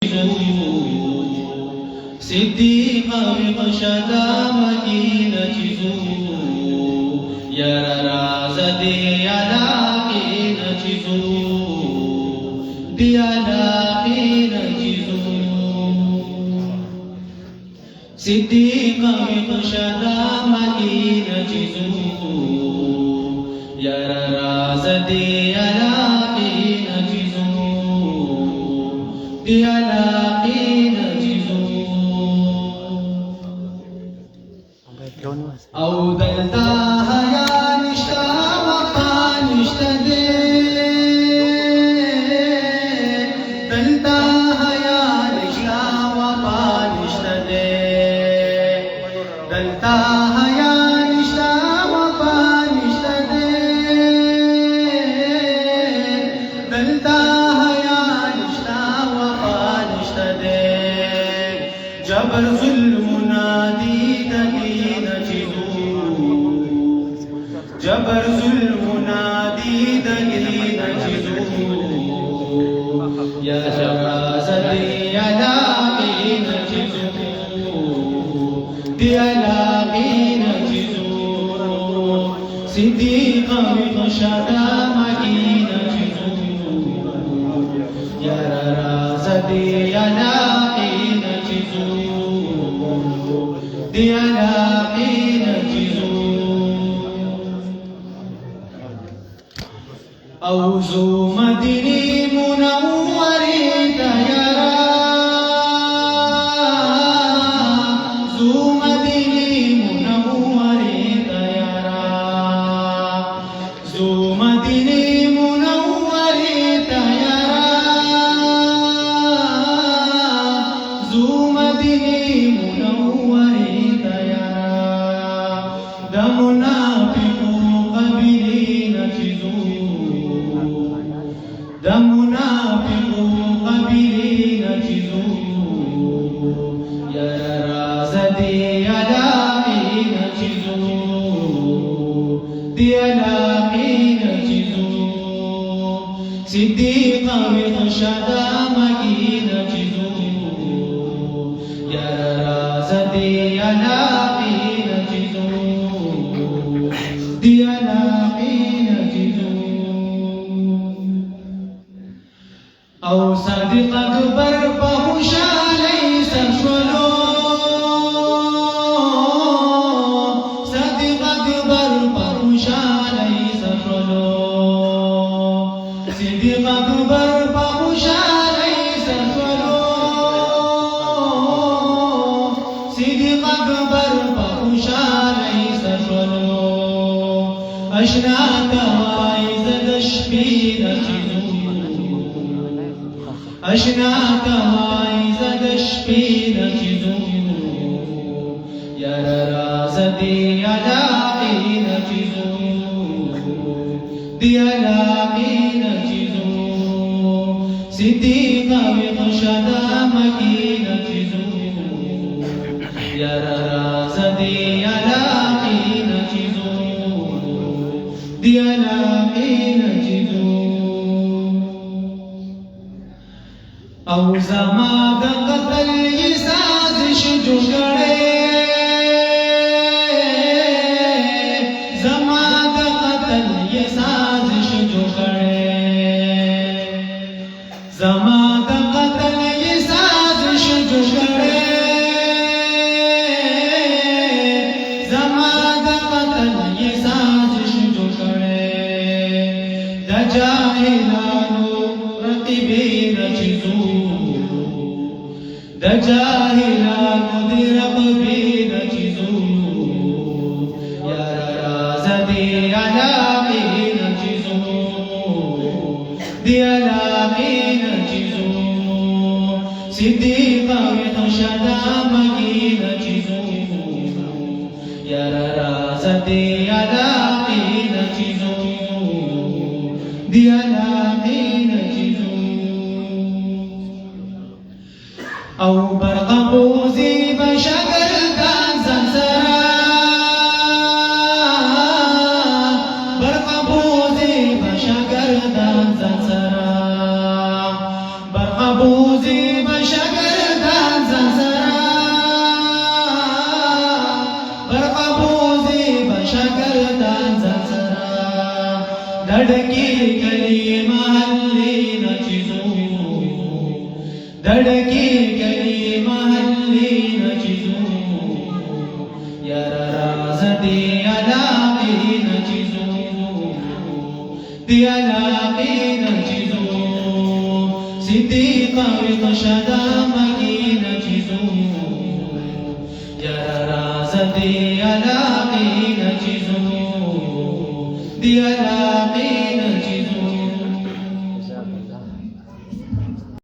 چیزو صدیق بخشدا مدینہ چیزو یار راز دی علاقی نچیزو دی علاقی نچیزو صدیق بخشدا مدینہ چیزو یار راز دی علاقی نچیزو دی علاقی نچیزو او دلتا حیا نشتا وفا نشتا دے دلتا حیا نشتا وفا نشتا دے دلتا حیا نشتا وفا نشتا دے دلتا حیا نشتا وفا نشتا دے جبر ظلم نادی دلی نچیزو جبر ظلم نادی دلی نچیزو یا شباز دی علاقی نچیزو دی علاقی نچیزو صدیق بخشدا مکی نچیزو یا راز دی علاقی نچیزو دی علاقی نچیزو او زو مدینی منوری دیارا زو مدینی منوری دیارا زو مدینی منوری دیارا زو مدینی منوری دیارا دا منافقو قبیلی نچیزو دا منافقو قبیلی نچیزو یار راز دی علاقی نچیزو دی علاقی نچیزو صدیق بخشدا مکی نچیزو یار راز دی علاقی نچیزو دی علاقی نچیزو او صادق اکبر پہوشالی سرشولو صادق اکبر پہوشالی سرشولو صادق اکبر پہوشالی سرشولو صادق اکبر پہوشالی سرشولو اشنا توائی زدشپی نچیزو اشنا توائی زدشپی نچیزو یار راز دی علاقی نچیزو دی علاقی نچیزو صدیق بخشدا مکی نچیزو یار راز دی علاقی نچیزو دی علاقی نچیزو او زما د قتل یہ سازش جوړړې زما د قتل یہ سازش جوړړې زما د قتل یہ سازش جوړړې زما د قتل یہ سازش جوړړې د جاهلانو رقیبین نچیزو دا جاہلانو دی رقبی نچیزو یار راز دی علاقی نچیزو دی علاقی نچیزو صدیق بخشدا مکی نچیزو یار راز دی علاقی نچیزو دی علاقی نچیزو او برقبوزی بشکل دان زنزرا برقبوزی بشکل دان زنزرا برقبوزی بشکل धड़की गली महल्ले नचजो धड़की गली महल्ले नचजो यारा राज दियालाके नचजो दियालाके नचजो सिद्दीक़ विकशदा मगी नचजो यारा राज दियालाके नचजो दियाला